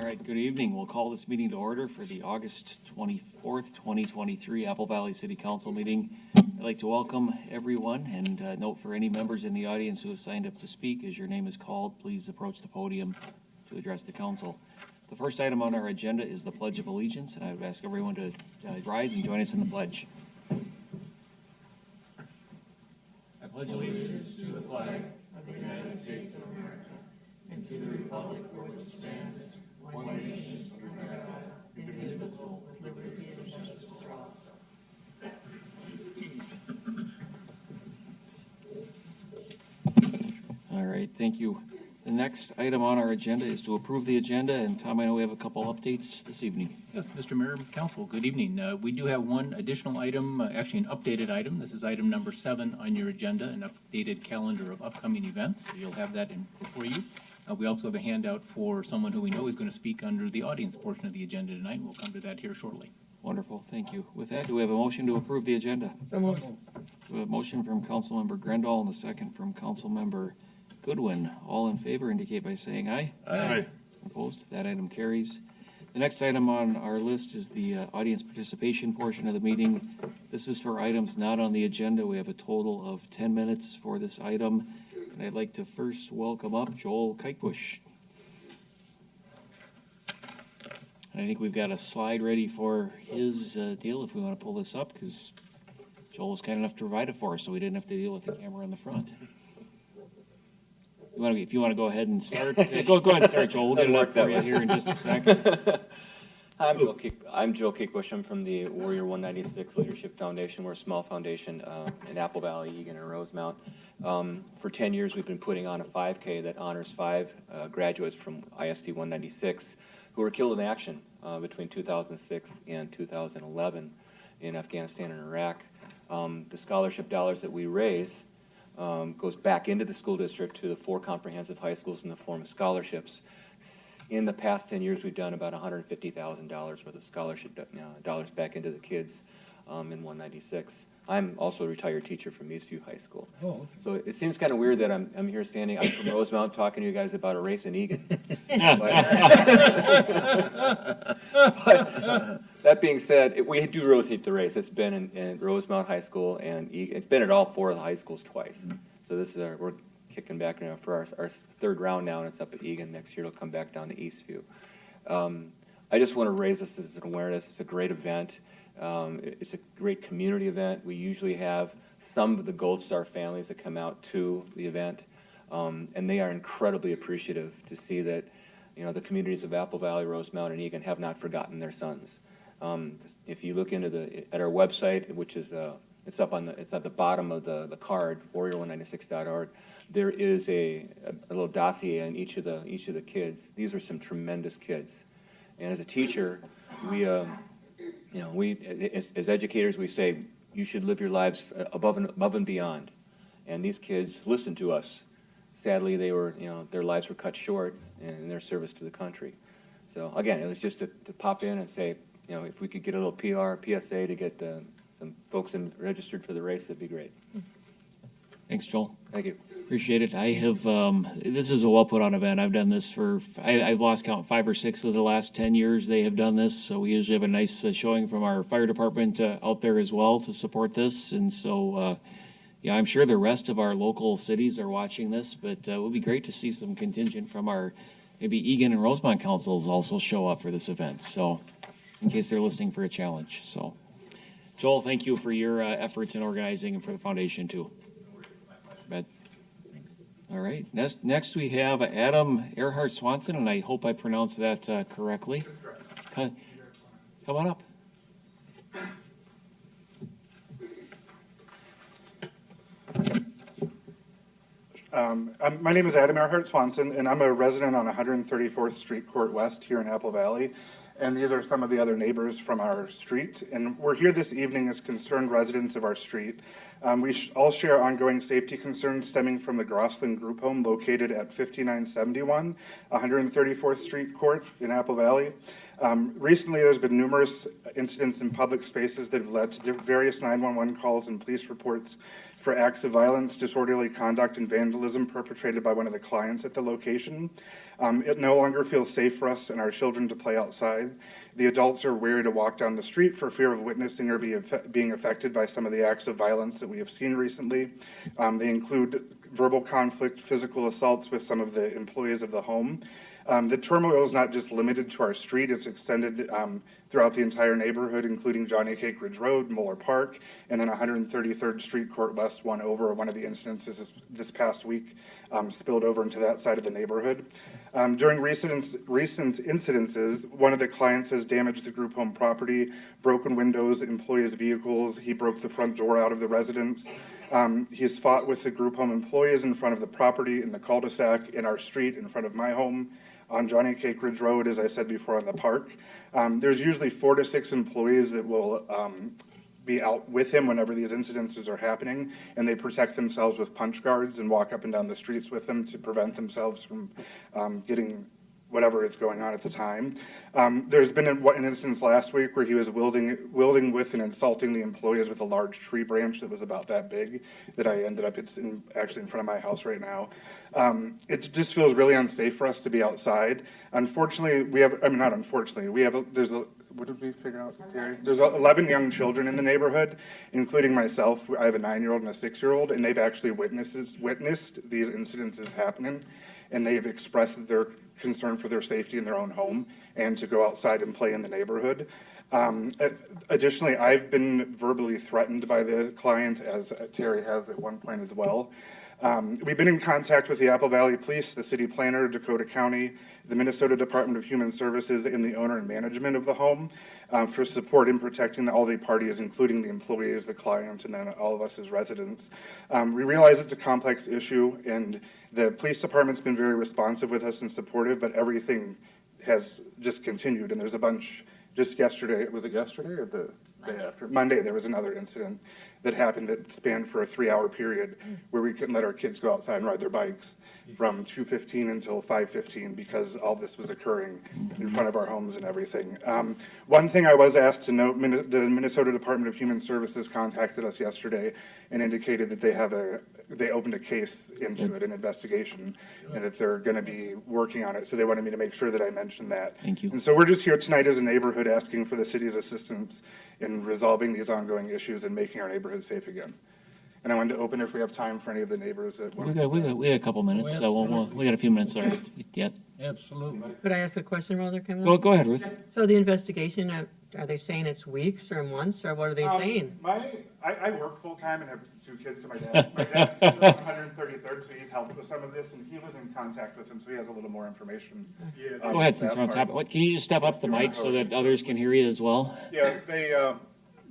All right, good evening. We'll call this meeting to order for the August 24th, 2023 Apple Valley City Council meeting. I'd like to welcome everyone and note for any members in the audience who have signed up to speak, as your name is called, please approach the podium to address the council. The first item on our agenda is the Pledge of Allegiance, and I would ask everyone to rise and join us in the pledge. I pledge allegiance to the flag of the United States of America and to the republic for which it stands, one nation, under God, indivisible, with liberty and justice for all. All right, thank you. The next item on our agenda is to approve the agenda, and Tom, I know we have a couple updates this evening. Yes, Mr. Mayor, Council, good evening. We do have one additional item, actually an updated item. This is item number 7 on your agenda, an updated calendar of upcoming events. You'll have that before you. We also have a handout for someone who we know is going to speak under the audience portion of the agenda tonight. We'll come to that here shortly. Wonderful, thank you. With that, do we have a motion to approve the agenda? So moved. We have a motion from Councilmember Grendall and a second from Councilmember Goodwin. All in favor indicate by saying aye. Aye. Opposed? That item carries. The next item on our list is the audience participation portion of the meeting. This is for items not on the agenda. We have a total of 10 minutes for this item. And I'd like to first welcome up Joel Kikebush. I think we've got a slide ready for his deal if we want to pull this up, because Joel was kind enough to provide it for us, so we didn't have to deal with the camera in the front. If you want to go ahead and start, go ahead and start, Joel. We'll get it up for you here in just a second. I'm Joel Kikebush. I'm from the Warrior 196 Leadership Foundation. We're a small foundation in Apple Valley, Egan, and Rosemount. For 10 years, we've been putting on a 5K that honors 5 graduates from ISD 196 who were killed in action between 2006 and 2011 in Afghanistan and Iraq. The scholarship dollars that we raise goes back into the school district to the 4 comprehensive high schools in the form of scholarships. In the past 10 years, we've done about $150,000 worth of scholarship dollars back into the kids in 196. I'm also a retired teacher from Eastview High School. Oh, okay. So it seems kind of weird that I'm here standing, I'm from Rosemount, talking to you guys about a race in Egan. But that being said, we do rotate the race. It's been in Rosemount High School, and it's been at all 4 of the high schools twice. So this is we're kicking back now for our 3rd round now, and it's up at Egan. Next year it'll come back down to Eastview. I just want to raise this as an awareness. It's a great event. It's a great community event. We usually have some of the Gold Star families that come out to the event, and they are incredibly appreciative to see that, you know, the communities of Apple Valley, Rosemount, and Egan have not forgotten their sons. If you look into at our website, which is it's at the bottom of the card, warrior196.org. There is a little dossier on each of the kids. These are some tremendous kids, and as a teacher, we as educators, we say you should live your lives above and beyond. And these kids listened to us. Sadly, their lives were cut short in their service to the country. So again, it was just to pop in and say, if we could get a little PR, PSA to get some folks registered for the race, that'd be great. Thanks, Joel. Thank you. Appreciate it. I have, this is a well put on event. I've done this I've lost count, 5 or 6 of the last 10 years they have done this. So we usually have a nice showing from our fire department out there as well to support this. And so, yeah, I'm sure the rest of our local cities are watching this, but it would be great to see some contingent from our maybe Egan and Rosemount councils also show up for this event. So in case they're listening for a challenge. So Joel, thank you for your efforts in organizing and for the foundation too. Bet. All right, next we have Adam Earhart Swanson, and I hope I pronounced that correctly. Come on up. My name is Adam Earhart Swanson, and I'm a resident on 134th Street Court West here in Apple Valley. And these are some of the other neighbors from our street. And we're here this evening as concerned residents of our street. We all share ongoing safety concerns stemming from the Grossland Group Home located at 5971 134th Street Court in Apple Valley. Recently, there's been numerous incidents in public spaces that have led to various 911 calls and police reports for acts of violence, disorderly conduct, and vandalism perpetrated by one of the clients at the location. It no longer feels safe for us and our children to play outside. The adults are wary to walk down the street for fear of witnessing or being affected by some of the acts of violence that we have seen recently. They include verbal conflict, physical assaults with some of the employees of the home. The turmoil is not just limited to our street, it's extended throughout the entire neighborhood, including Johnny Cake Ridge Road, Mueller Park, and then 133rd Street Court West one over. One of the incidences this past week spilled over into that side of the neighborhood. During recent incidences, one of the clients has damaged the group home property, broken windows, employees' vehicles. He broke the front door out of the residence. He's fought with the group home employees in front of the property, in the cul-de-sac, in our street, in front of my home, on Johnny Cake Ridge Road, as I said before, on the park. There's usually 4 to 6 employees that will be out with him whenever these incidences are happening, and they protect themselves with punch guards and walk up and down the streets with them to prevent themselves from getting whatever is going on at the time. There's been an instance last week where he was wielding with and insulting the employees with a large tree branch that was about that big, that I ended up, actually in front of my house right now. It just feels really unsafe for us to be outside. Unfortunately, what did we figure out, Terry? There's 11 young children in the neighborhood, including myself. I have a 9-year-old and a 6-year-old, and they've actually witnessed these incidences happening, and they've expressed their concern for their safety in their own home and to go outside and play in the neighborhood. Additionally, I've been verbally threatened by the client, as Terry has at one point as well. We've been in contact with the Apple Valley Police, the city planner, Dakota County, the Minnesota Department of Human Services, and the owner and management of the home for support in protecting all the parties, including the employees, the client, and then all of us as residents. We realize it's a complex issue, and the police department's been very responsive with us and supportive, but everything has just continued, and there's a bunch. Just yesterday, was it yesterday or the day after? Monday, there was another incident that happened that spanned for a 3-hour period where we couldn't let our kids go outside and ride their bikes from 2:15 until 5:15 because all this was occurring in front of our homes and everything. One thing I was asked to note, the Minnesota Department of Human Services contacted us yesterday and indicated that they opened a case into it, an investigation, and that they're going to be working on it. So they wanted me to make sure that I mentioned that. Thank you. And so we're just here tonight as a neighborhood asking for the city's assistance in resolving these ongoing issues and making our neighborhood safe again. And I wanted to open if we have time for any of the neighbors that want to. We got a couple minutes, so we got a few minutes there yet. Absolutely. Could I ask a question while they're coming? Go ahead, Ruth. So the investigation, are they saying it's weeks or months, or what are they saying? I work full-time and have 2 kids, so my dad lives on 133rd, so he's helped with some of this, and he was in contact with him, so he has a little more information. Go ahead, since we're on top. Can you just step up the mic so that others can hear you as well? Yeah,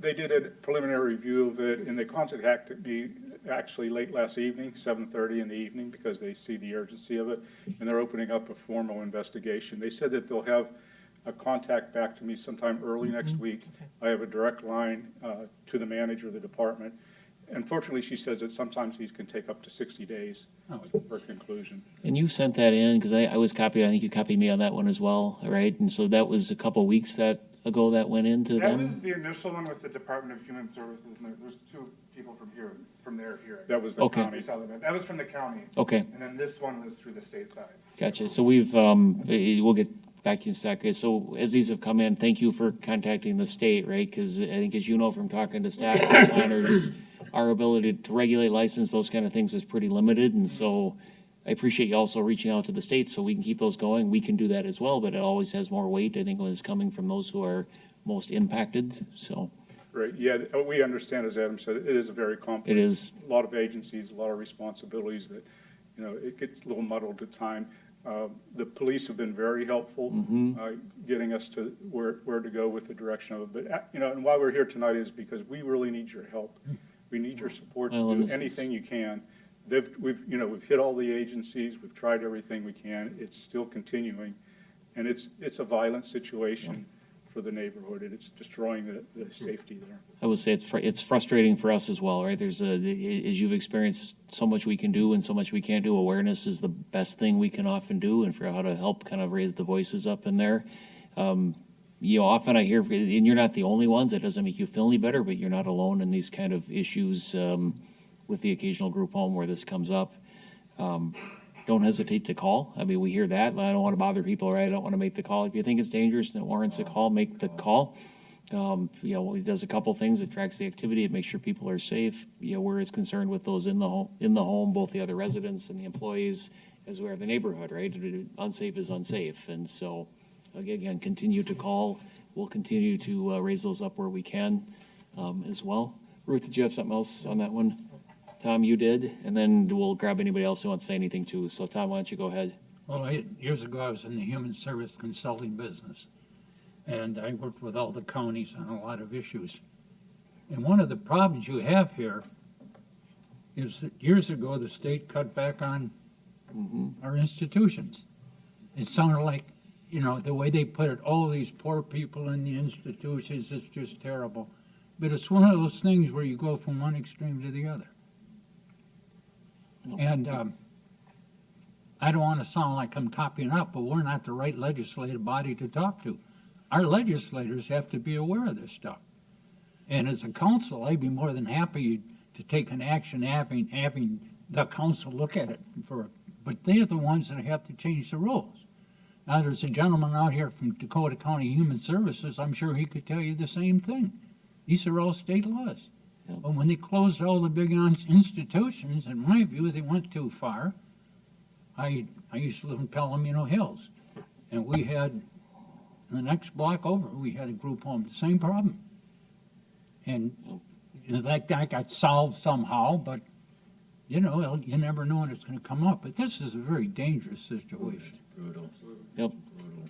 they did a preliminary review of it, and they contacted me actually late last evening, 7:30 in the evening, because they see the urgency of it, and they're opening up a formal investigation. They said that they'll have a contact back to me sometime early next week. I have a direct line to the manager of the department. Unfortunately, she says that sometimes these can take up to 60 days for conclusion. And you sent that in, because I was copied, I think you copied me on that one as well, right? And so that was a couple weeks ago that went into That them? was the initial one with the Department of Human Services, and there's 2 people from there here. That was the Okay. county. That was from the county. Okay, And then this one was through the state side. gotcha. So we'll get back in a second. So as these have come in, thank you for contacting the state, right? Because I think, as you know from talking to staff and planners, our ability to regulate, license, those kind of things is pretty limited. And so I appreciate you also reaching out to the state so we can keep those going. We can do that as well, but it always has more weight, I think, when it's coming from those who are most impacted, so. Right, yeah, we understand, as Adam said, it is a very complex. It is. A lot of agencies, a lot of responsibilities that, it gets a little muddled at time. The police have been very helpful, getting us to where to go with the direction of it. But, and why we're here tonight is because we really need your help. We need your support to do anything you can. We've hit all the agencies, we've tried everything we can, it's still continuing. And it's a violent situation for the neighborhood, and it's destroying the safety there. I would say it's frustrating for us as well, right? As you've experienced, so much we can do and so much we can't do. Awareness is the best thing we can often do, and for how to help kind of raise the voices up in there. Often I hear, and you're not the only ones, it doesn't make you feel any better, but you're not alone in these kind of issues. with the occasional group home where this comes up, don't hesitate to call. I mean, we hear that. I don't want to bother people, right? I don't want to make the call. If you think it's dangerous and it warrants a call, make the call. You know, it does a couple things. It tracks the activity. It makes sure people are safe. You know, we're as concerned with those in the home, both the other residents and the employees, as we are the neighborhood, right? Unsafe is unsafe. And so, again, continue to call. We'll continue to raise those up where we can as well. Ruth, did you have something else on that one? Tom, you did, and then we'll grab anybody else who wants to say anything too. So Tom, why don't you go ahead? Well, years ago, I was in the human service consulting business, and I worked with all the counties on a lot of issues. And one of the problems you have here is that years ago, the state cut back on our institutions. It sounded like, you know, the way they put it, oh, these poor people in the institutions, it's just terrible. But it's one of those things where you go from one extreme to the other. And I don't want to sound like I'm copying up, but we're not the right legislative body to talk to. Our legislators have to be aware of this stuff. And as a council, I'd be more than happy to take an action having the council look at it but they're the ones that have to change the rules. Now, there's a gentleman out here from Dakota County Human Services. I'm sure he could tell you the same thing. These are all state laws. But when they closed all the big institutions, in my view, they went too far. I used to live in Palomino Hills, and we had, the next block over, we had a group home, the same problem. And that guy got solved somehow, but, you know, you never know when it's going to come up. But this is a very dangerous situation. Brutal. Yep.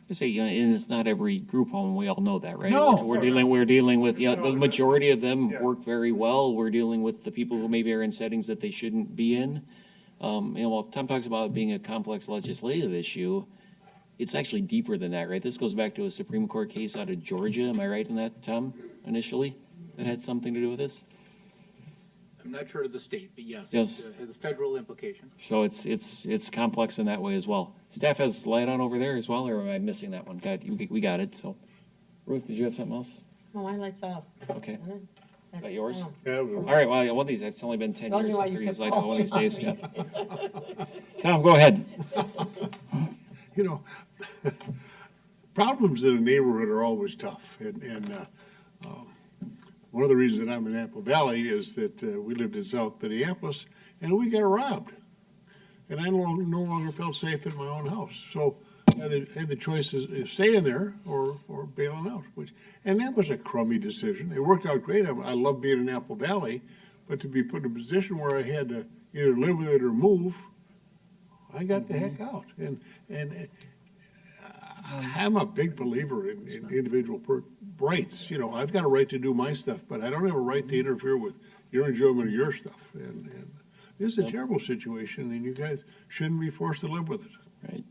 I say, you know, and it's not every group home. We all know that, right? No. We're dealing with, yeah, the majority of them Yeah. work very well. We're dealing with the people who maybe are in settings that they shouldn't be in. You know, while Tom talks about it being a complex legislative issue, it's actually deeper than that, right? This goes back to a Supreme Court case out of Georgia. Am I right in that, Tom, initially? That had something to do with this? I'm not sure of the state, but yes, Yes. it has a federal implication. So it's complex in that way as well. Staff has light on over there as well, or am I missing that one? God, we got it, so. Ruth, did you have something else? Oh, my light's off. Okay. That's that yours? Tom. All right, well, one of these, it's only been 10 Tell me years. why I you figured it's kept like one of these calling days, on yeah. Tom, go ahead. You know, problems in a neighborhood are always tough. And one of the reasons that I'm in Apple Valley is that we lived in South Minneapolis and we got robbed. And I no longer felt safe in my own house. So I had the choice of staying there or bailing out. And that was a crummy decision. It worked out great. I love being in Apple Valley, but to be put in a position where I had to either live with it or move, I got the heck out. And I'm a big believer in individual rights. You know, I've got a right to do my stuff, but I don't have a right to interfere with your enjoyment of your stuff. And this is a terrible situation, and you guys shouldn't be forced to live with it. Right.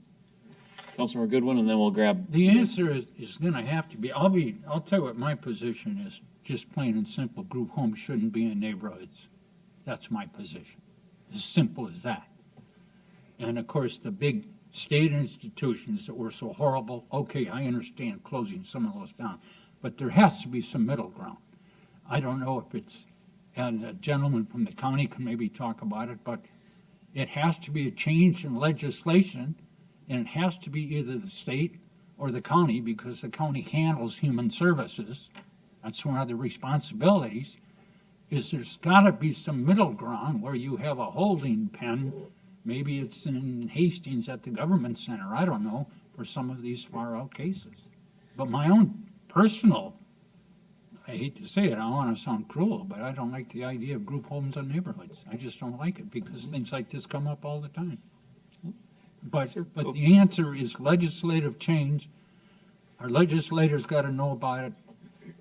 Councilor Goodwin, and then we'll grab. The answer is going to have to be, I'll tell you what my position is, just plain and simple, group homes shouldn't be in neighborhoods. That's my position. As simple as that. And of course, the big state institutions that were so horrible, okay, I understand closing some of those down, but there has to be some middle ground. I don't know if it's, and a gentleman from the county can maybe talk about it, but it has to be a change in legislation, and it has to be either the state or the county, because the county handles human services. That's one of the responsibilities, is there's got to be some middle ground where you have a holding pen. Maybe it's in Hastings at the government center, I don't know, for some of these far out cases. But my own personal, I hate to say it, I don't want to sound cruel, but I don't like the idea of group homes in neighborhoods. I just don't like it because things like this come up all the time. But the answer is legislative change. Our legislators got to know about it,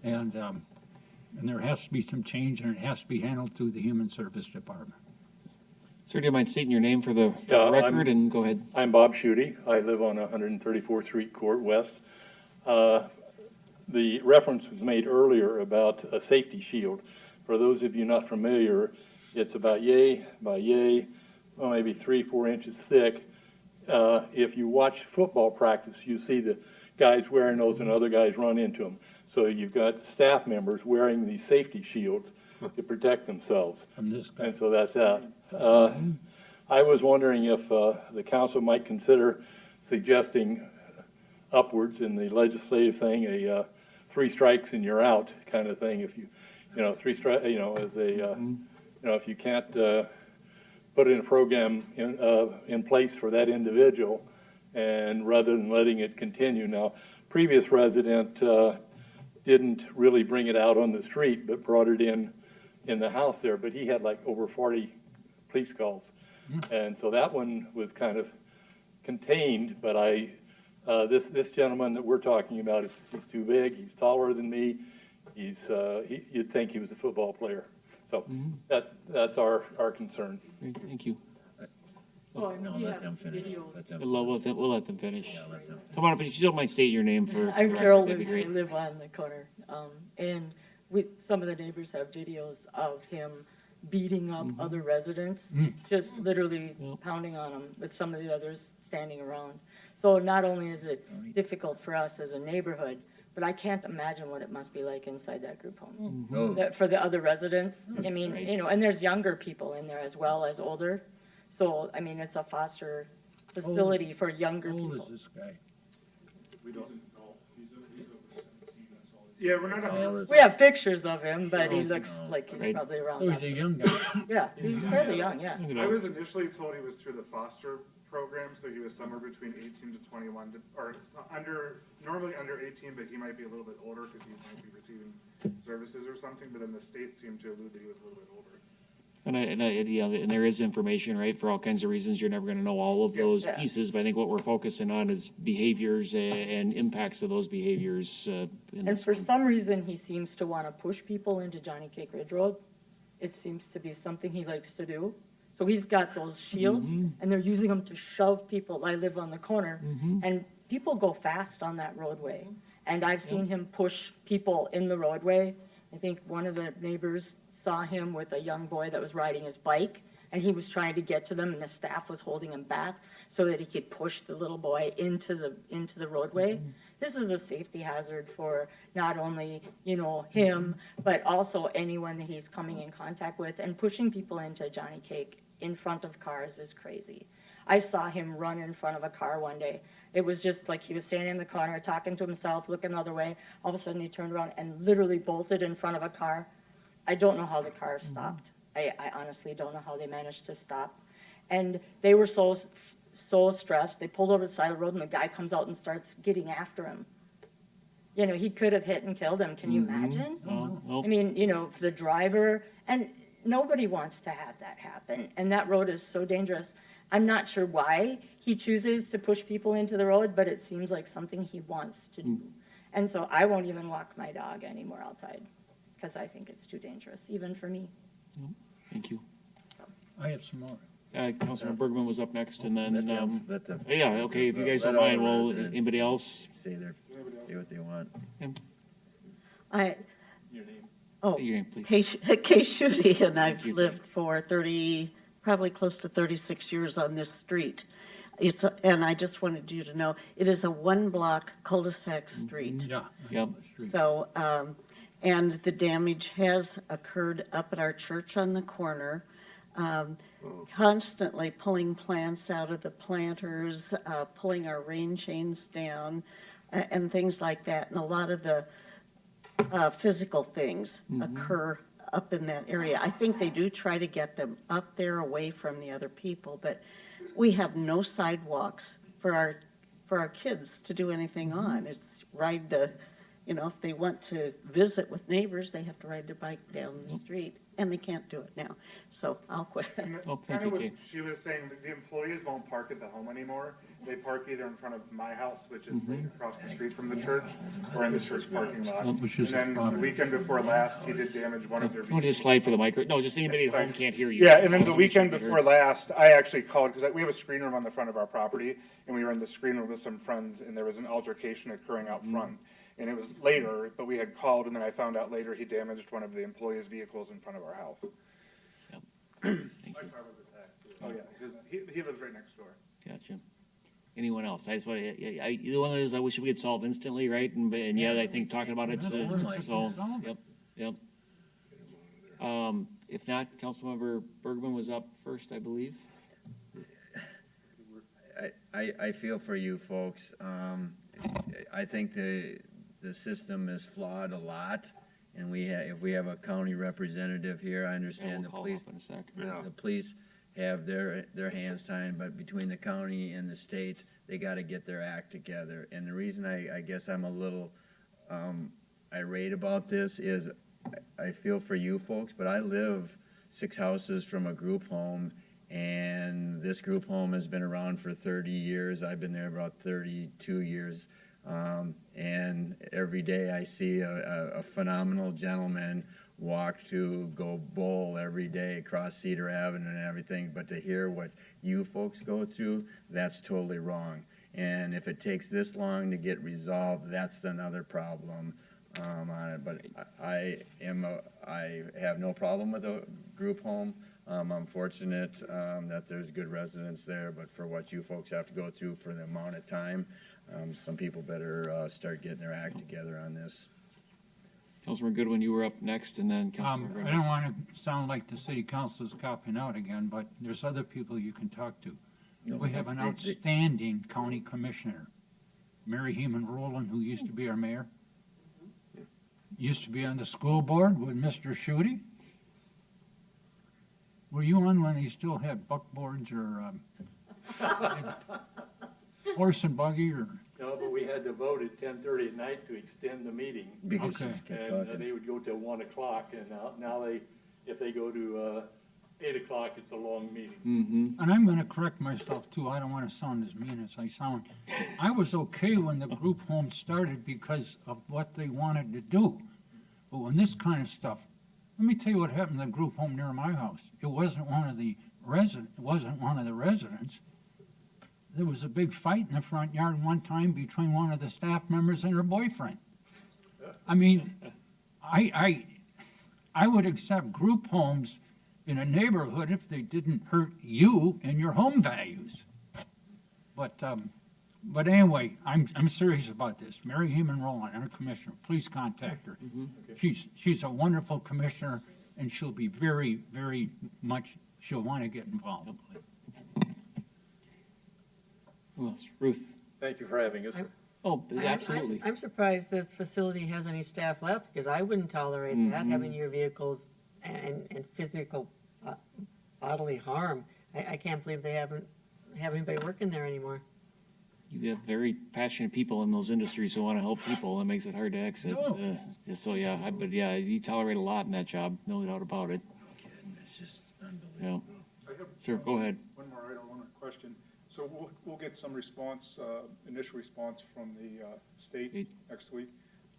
and there has to be some change, and it has to be handled through the Human Service Department. Sir, do you mind stating your name for the record, and go ahead? I'm Bob Schutte. I live on 134th Street Court West. The reference was made earlier about a safety shield. For those of you not familiar, it's about yay by yay, well, maybe 3-4 inches thick. If you watch football practice, you see the guys wearing those and other guys run into them. So you've got staff members wearing these safety shields. to protect themselves. From this guy. And so that's that. I was wondering if the council might consider suggesting upwards in the legislative thing, a 3 strikes and you're out kind of thing. If you, 3 strikes, as a, if you can't put in a program in place for that individual, and rather than letting it continue. Now, previous resident didn't really bring it out on the street, but brought it in the house there, but he had like over 40 police calls. And so that one was kind of contained, but this gentleman that we're talking about he's too big, he's taller than me, you'd think he was a football player. So that's our concern. Great, thank you. No, let them finish. We'll let them finish. Come on up, if you don't mind stating your name for. I'm the record, Carol that'd be Luce, I great. live on the corner. And some of the neighbors have videos of him beating up other residents, just literally pounding on them with some of the others standing around. So not only is it difficult for us as a neighborhood, but I can't imagine what it must be like inside that group home. For the other residents, I mean, and there's younger people in there as well as older. So, I mean, it's a foster facility for younger How old is people. this guy? Yeah, we're not. We have pictures of him, but he looks like he's Right. probably around Oh, he's that. a young guy. Yeah, he's fairly young, yeah. I was initially told he was through the foster program, so he was somewhere between 18 to 21, or normally under 18, but he might be a little bit older because he might be receiving services or something, but then the state seemed to allude that he was a little bit older. And there is information, right, for all kinds of reasons. You're never gonna know all of those Yeah. pieces, but I think what we're focusing on is behaviors and impacts of those behaviors. In And this for one. some reason, he seems to want to push people into Johnny Cake Ridge Road. It seems to be something he likes to do. So he's got those shields, and they're using them to shove people. I live on the corner, and people go fast on that roadway. And I've seen him push people in the roadway. I think one of the neighbors saw him with a young boy that was riding his bike, and he was trying to get to them, and the staff was holding him back so that he could push the little boy into the roadway. This is a safety hazard for not only, him, but also anyone that he's coming in contact with. And pushing people into Johnny Cake in front of cars is crazy. I saw him run in front of a car one day. It was just like he was standing in the corner, talking to himself, looking the other way. All of a sudden, he turned around and literally bolted in front of a car. I don't know how the car stopped. I honestly don't know how they managed to stop. And they were so stressed. They pulled over the side of the road, and the guy comes out and starts getting after him. He could have hit and killed him. Can you imagine? Well, I mean, the driver, and nobody wants to have that happen. And that road is so dangerous. I'm not sure why he chooses to push people into the road, but it seems like something he wants to do. And so I won't even walk my dog anymore outside because I think it's too dangerous, even for me. Thank you. I have some more. Councilman Bergman was up next, and then, Let them yeah, okay, if you guys let don't all mind, the well, residents anybody else? say what they want. I, Your name? oh, Your name, please. Kay Schutte, and I've you. lived for probably close to 36 years on this street. And I just wanted you to know, it is a one-block cul-de-sac street. Yeah. Yep. So, and the damage has occurred up at our church on the corner. Constantly pulling plants out of the planters, pulling our rain chains down, and things like that. And a lot of the physical things occur up in that area. I think they do try to get them up there away from the other people, but we have no sidewalks for our kids to do anything on. It's ride the, if they want to visit with neighbors, they have to ride their bike down the street, and they can't do it now. So I'll quit. Oh, thank Kind you, of what Kay. she was saying, that the employees won't park at the home anymore. They park either in front of my house, which is right across the street from the church, or in the church parking lot. Which is And then the weekend before last, he did damage one of their Don't vehicles. just slide for the micro. No, just anybody at home can't hear you. Yeah, and then the Somebody weekend should be before heard. last, I actually called, because we have a screen room on the front of our property, and we were in the screen room with some friends, and there was an altercation occurring out front. And it was later, but we had called, and then I found out later he damaged one of the employees' vehicles in front of our house. Thank you. Oh, yeah, he lives right next door. Gotcha. Anyone else? I just want to, one of those I wish we could solve instantly, right? And yeah, I think talking about it, so, yep. If not, Councilmember Bergman was up first, I believe. I feel for you folks. I think the system is flawed a lot, and if we have a county representative here, I understand the We'll call police. up in a sec. The police have their hands tied, but between the county and the state, they gotta get their act together. And the reason I guess I'm a little, irate about this is I feel for you folks, but I live 6 houses from a group home, and this group home has been around for 30 years. I've been there about 32 years. And every day I see a phenomenal gentleman walk to go bowl every day across Cedar Avenue and everything. But to hear what you folks go through, that's totally wrong. And if it takes this long to get resolved, that's another problem on it. But I have no problem with a group home. I'm fortunate that there's good residents there, but for what you folks have to go through for the amount of time, some people better start getting their act together on this. Councilmember Goodwin, you were up next, and then Councilmember I Brennan. don't want to sound like the city council is copping out again, but there's other people you can talk to. We have an outstanding county commissioner, Mary Heeman Rowland, who used to be our mayor. Used to be on the school board with Mr. Schutte. Were you on when they still had buckboards or horse and buggy or? No, but we had to vote at 10:30 at night to extend the meeting. Because she Okay. kept And talking. they would go till 1 o'clock, and now if they go to 8 o'clock, it's a long meeting. Mm-hmm. And I'm going to correct myself too. I don't want to sound as mean as I sound. I was okay when the group home started because of what they wanted to do. But when this kind of stuff, let me tell you what happened to the group home near my house. It wasn't one of the residents. There was a big fight in the front yard one time between one of the staff members and her boyfriend. I mean, I would accept group homes in a neighborhood if they didn't hurt you and your home values. But anyway, I'm serious about this. Mary Heeman Rowland, our commissioner, please contact her. She's a wonderful commissioner, and she'll be very, very much, she'll want to get involved. Who else? Ruth? Thank you for having us. Oh, absolutely. I'm surprised this facility has any staff left, because I wouldn't tolerate that, having your vehicles and physical bodily harm. I can't believe they have anybody working there anymore. You have very passionate people in those industries who want to help people. It makes it hard to exit. No. So, yeah, but yeah, you tolerate a lot in that job, no doubt about it. It's just unbelievable. Yeah. I have Sir, go ahead. one more item, one more question. So we'll get some response, initial response from the state next week.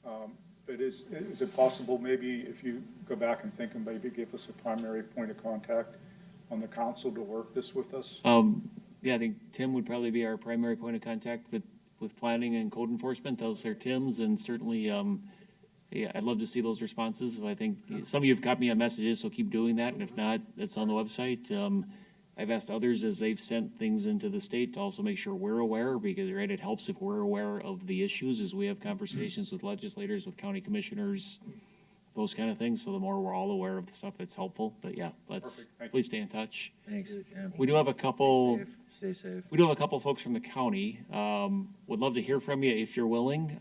But is it possible, maybe if you go back and think and maybe give us a primary point of contact on the council to work this with us? Yeah, I think Tim would probably be our primary point of contact with planning and code enforcement. Those are Tim's, and certainly, yeah, I'd love to see those responses. I think some of you have got me on messages, so keep doing that, and if not, it's on the website. I've asked others as they've sent things into the state to also make sure we're aware, because, right, it helps if we're aware of the issues as we have conversations with legislators, with county commissioners, those kind of things. So the more we're all aware of the stuff, it's helpful. But yeah, Perfect. Thank you. please stay in touch. Thanks. Yeah. We do have a couple. Stay safe. We do have a couple folks from the county. Would love to hear from you if you're willing.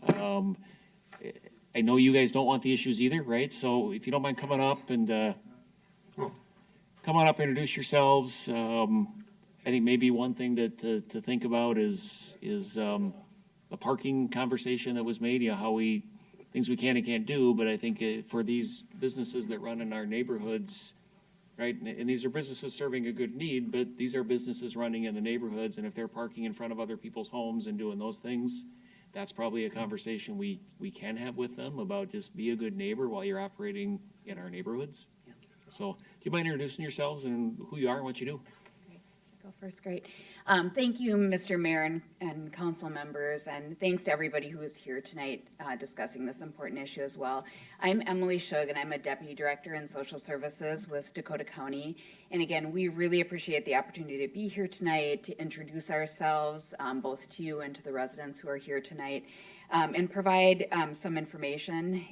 I know you guys don't want the issues either, right? So if you don't mind coming up and introduce yourselves. I think maybe one thing to think about is the parking conversation that was made, how things we can and can't do. But I think for these businesses that run in our neighborhoods, right? And these are businesses serving a good need, but these are businesses running in the neighborhoods, and if they're parking in front of other people's homes and doing those things, that's probably a conversation we can have with them about just be a good neighbor while you're operating in our neighborhoods. So, do you mind introducing yourselves and who you are and what you do? Go first, great. Thank you, Mr. Mayor and council members, and thanks to everybody who is here tonight discussing this important issue as well. I'm Emily Shug, and I'm a Deputy Director in Social Services with Dakota County. And again, we really appreciate the opportunity to be here tonight to introduce ourselves, both to you and to the residents who are here tonight, and provide some information.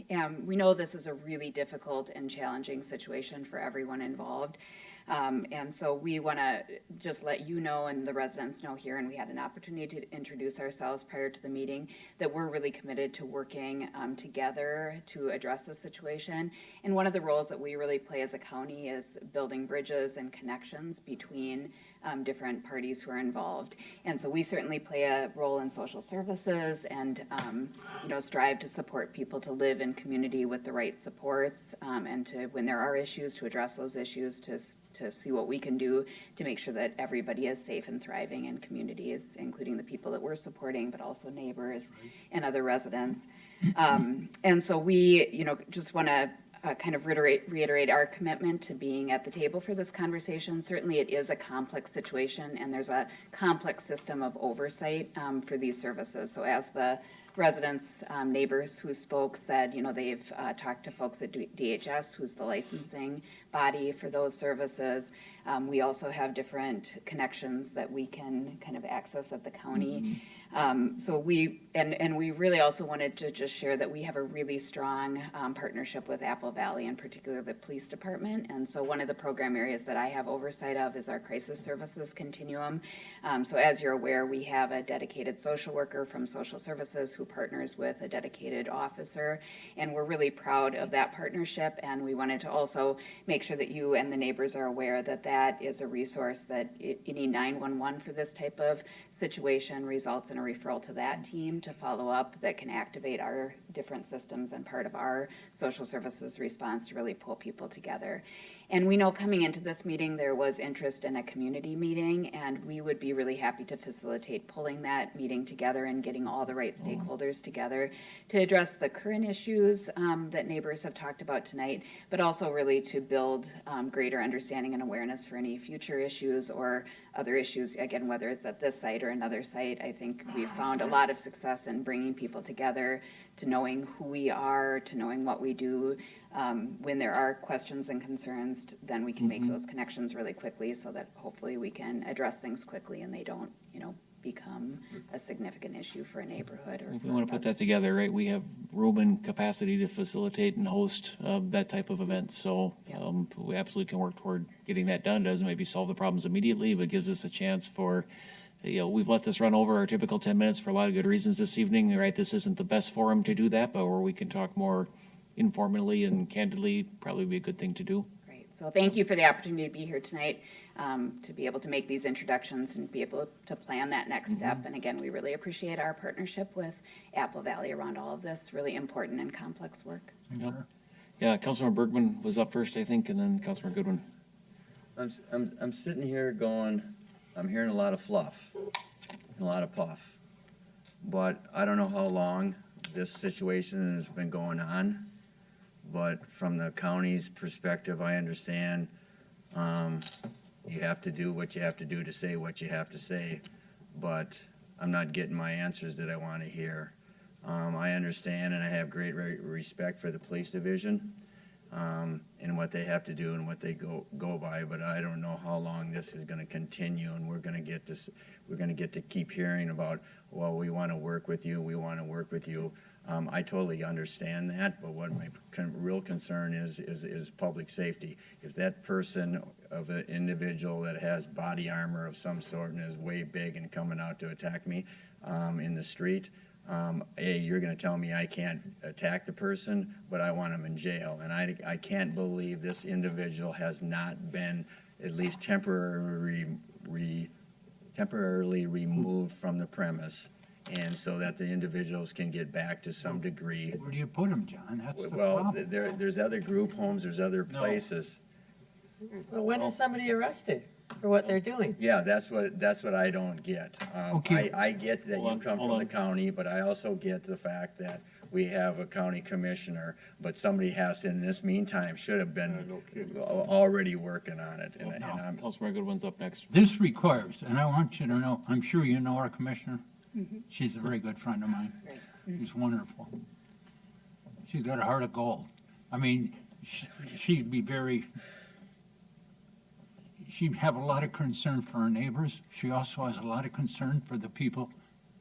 We know this is a really difficult and challenging situation for everyone involved. And so we want to just let you know and the residents know here, and we had an opportunity to introduce ourselves prior to the meeting, that we're really committed to working together to address this situation. And one of the roles that we really play as a county is building bridges and connections between different parties who are involved. And so we certainly play a role in social services and, strive to support people to live in community with the right supports, and to, when there are issues, to address those issues, to see what we can do to make sure that everybody is safe and thriving in communities, including the people that we're supporting, but also neighbors and other residents. And so we, just want to kind of reiterate our commitment to being at the table for this conversation. Certainly it is a complex situation, and there's a complex system of oversight for these services. So as the residents, neighbors who spoke said, they've talked to folks at DHS, who's the licensing body for those services. We also have different connections that we can kind of access at the county. So we really also wanted to just share that we have a really strong partnership with Apple Valley, in particular the police department. And so one of the program areas that I have oversight of is our crisis services continuum. So as you're aware, we have a dedicated social worker from social services who partners with a dedicated officer. And we're really proud of that partnership. And we wanted to also make sure that you and the neighbors are aware that that is a resource that any 911 for this type of situation results in a referral to that team to follow up that can activate our different systems and part of our social services response to really pull people together. And we know coming into this meeting, there was interest in a community meeting, and we would be really happy to facilitate pulling that meeting together and getting all the right stakeholders together to address the current issues that neighbors have talked about tonight, but also really to build greater understanding and awareness for any future issues or other issues, again, whether it's at this site or another site. I think we've found a lot of success in bringing people together, to knowing who we are, to knowing what we do. When there are questions and concerns, then we can make those connections really quickly so that hopefully we can address things quickly and they don't, become a significant issue for a neighborhood. Or If we want to put that together, right, we have room and capacity to facilitate and host that type of event. So we absolutely can work toward getting that done. Doesn't maybe solve the problems immediately, but gives us a chance for, we've let this run over our typical 10 minutes for a lot of good reasons this evening, right? This isn't the best forum to do that, but where we can talk more informally and candidly, probably be a good thing to do. Great. So thank you for the opportunity to be here tonight, to be able to make these introductions and be able to plan that next step. And again, we really appreciate our partnership with Apple Valley around all of this really important and complex work. Yep. Yeah, Councilman Bergman was up first, I think, and then Councilman Goodwin. I'm sitting here going, I'm hearing a lot of fluff and a lot of puff, but I don't know how long this situation has been going on. But from the county's perspective, I understand you have to do what you have to do to say what you have to say, but I'm not getting my answers that I want to hear. I understand and I have great respect for the police division and what they have to do and what they go by, but I don't know how long this is going to continue, and we're going to get to keep hearing about, well, we want to work with you, we want to work with you. I totally understand that, but what my real concern is public safety. If that person of an individual that has body armor of some sort and is way big and coming out to attack me in the street, you're going to tell me I can't attack the person, but I want him in jail. And I can't believe this individual has not been at least temporarily removed from the premise, and so that the individuals can get back to some degree. Where do you put them, John? That's the Well, problem. there's other group homes, there's other places. Well, when is somebody arrested for what they're doing? Yeah, that's what I don't get. Okay. I get that Hold you on, come hold from the on. county, but I also get the fact that we have a county commissioner, but somebody has to, in this meantime, should have been no kidding. already working on it. And Now, I'm, Councilmember Goodwin's up next. This requires, and I want you to know, I'm sure you know our commissioner. She's a very good friend of mine. Great. She's wonderful. She's got a heart of gold. I mean, she'd be she'd have a lot of concern for her neighbors. She also has a lot of concern for the people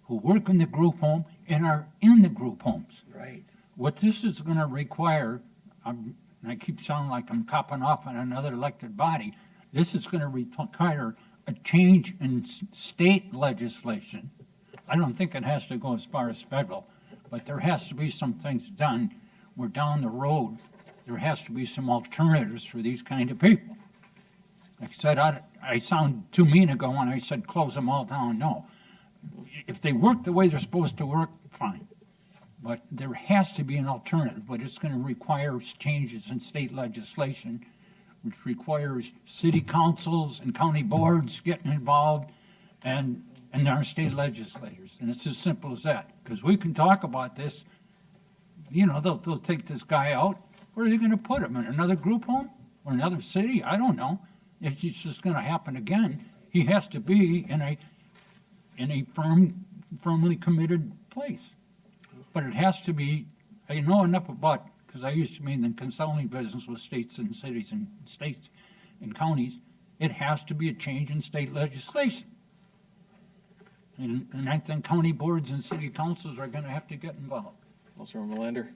who work in the group home and are in the group homes. right. What this is going to require, and I keep sounding like I'm copping off on another elected body, this is going to require a change in state legislation. I don't think it has to go as far as federal, but there has to be some things done where down the road, there has to be some alternatives for these kind of people. Like I said, I sound too mean ago when I said close them all down. No. If they work the way they're supposed to work, fine. But there has to be an alternative, but it's going to require changes in state legislation, which requires city councils and county boards getting involved and our state legislators. And it's as simple as that. Because we can talk about this, they'll take this guy out. Where are they going to put him? In another group home or another city? I don't know. If it's just going to happen again, he has to be in a firmly committed place. But it has to be, I know enough about, because I used to be in the consulting business with states and cities and states and counties, it has to be a change in state legislation. And I think county boards and city councils are going to have to get involved. Councilmember Melander.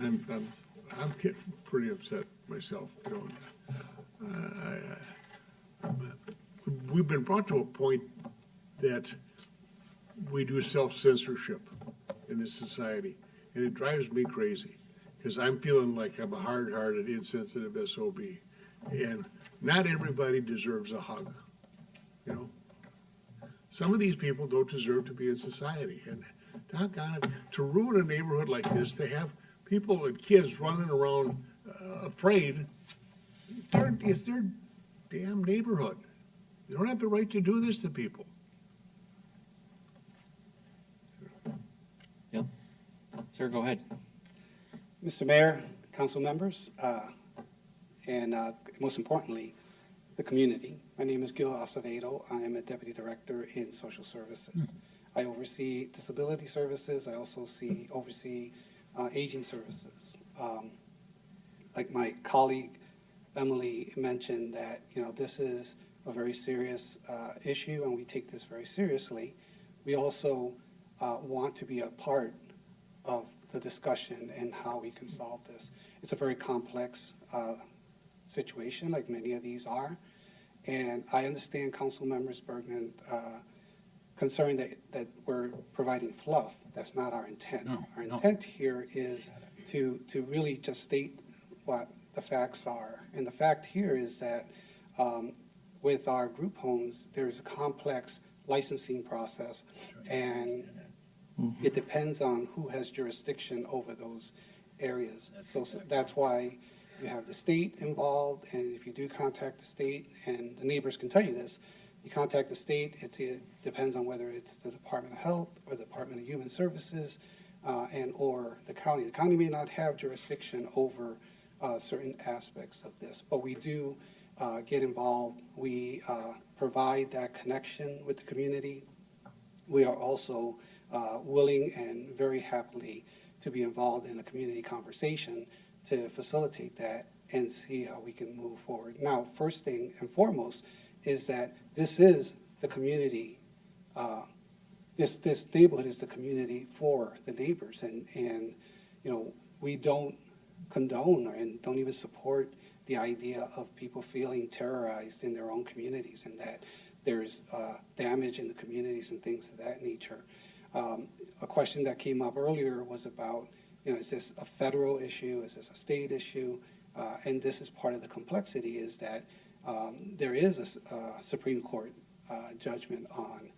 I'm getting pretty upset myself. We've been brought to a point that we do self-censorship in this society, and it drives me crazy because I'm feeling like I'm a hard-hearted, insensitive SOB, and not everybody deserves a hug. Some of these people don't deserve to be in society, and doggone it, to ruin a neighborhood like this, to have people and kids running around afraid, it's their damn neighborhood. They don't have the right to do this to people. Yep. Sir, go ahead. Mr. Mayor, council members, and most importantly, the community. My name is Gil Acevedo. I am a Deputy Director in Social Services. I oversee disability services. I also oversee aging services. Like my colleague Emily mentioned that, this is a very serious issue and we take this very seriously. We also want to be a part of the discussion and how we can solve this. It's a very complex situation, like many of these are. And I understand Council Members Bergman concern that we're providing fluff. That's not our intent. Our intent here is to really just state what the facts are. And the fact here is that with our group homes, there's a complex licensing process, and it depends on who has jurisdiction over those areas. So that's why you have the state involved, and if you do contact the state, and the neighbors can tell you this, you contact the state, it depends on whether it's the Department of Health or the Department of Human Services and or the county. The county may not have jurisdiction over certain aspects of this, but we do get involved. We provide that connection with the community. We are also willing and very happily to be involved in a community conversation to facilitate that and see how we can move forward. Now, first thing and foremost is that this is the community, this neighborhood is the community for the neighbors, and we don't condone and don't even support the idea of people feeling terrorized in their own communities and that there's damage in the communities and things of that nature. A question that came up earlier was about, is this a federal issue? Is this a state issue? And this is part of the complexity, is that there is a Supreme Court judgment on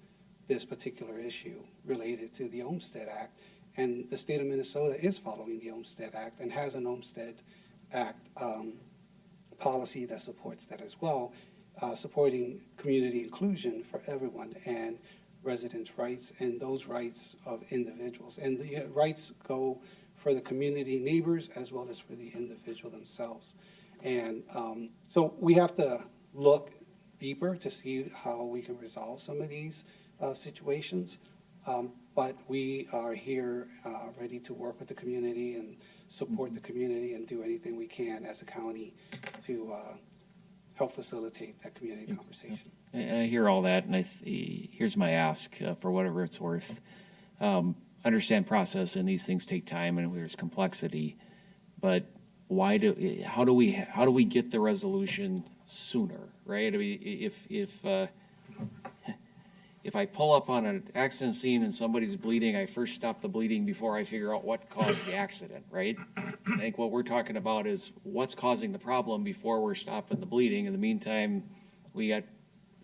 this particular issue related to the Olmstead Act. And the state of Minnesota is following the Olmstead Act and has an Olmstead Act policy that supports that as well, supporting community inclusion for everyone. And residents' rights and those rights of individuals. And the rights go for the community neighbors as well as for the individual themselves. And so we have to look deeper to see how we can resolve some of these situations. But we are here ready to work with the community and support the community and do anything we can as a county to help facilitate that community conversation. And I hear all that, and here's my ask for whatever it's worth. Understand process, and these things take time, and there's complexity. But how do we get the resolution sooner, right? I mean, if I pull up on an accident scene and somebody's bleeding, I first stop the bleeding before I figure out what caused the accident, right? I think what we're talking about is what's causing the problem before we're stopping the bleeding. In the meantime, we got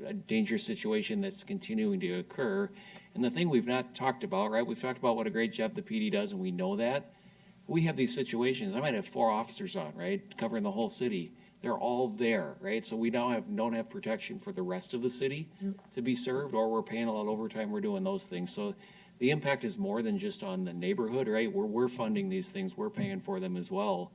a dangerous situation that's continuing to occur. And the thing we've not talked about, right? We've talked about what a great job the PD does, and we know that. We have these situations. I might have 4 officers on, right, covering the whole city. They're all there, right? So we now don't have protection for the rest of the city to be served, or we're paying a lot of overtime. We're doing those things. So the impact is more than just on the neighborhood, right? We're funding these things. We're paying for them as well.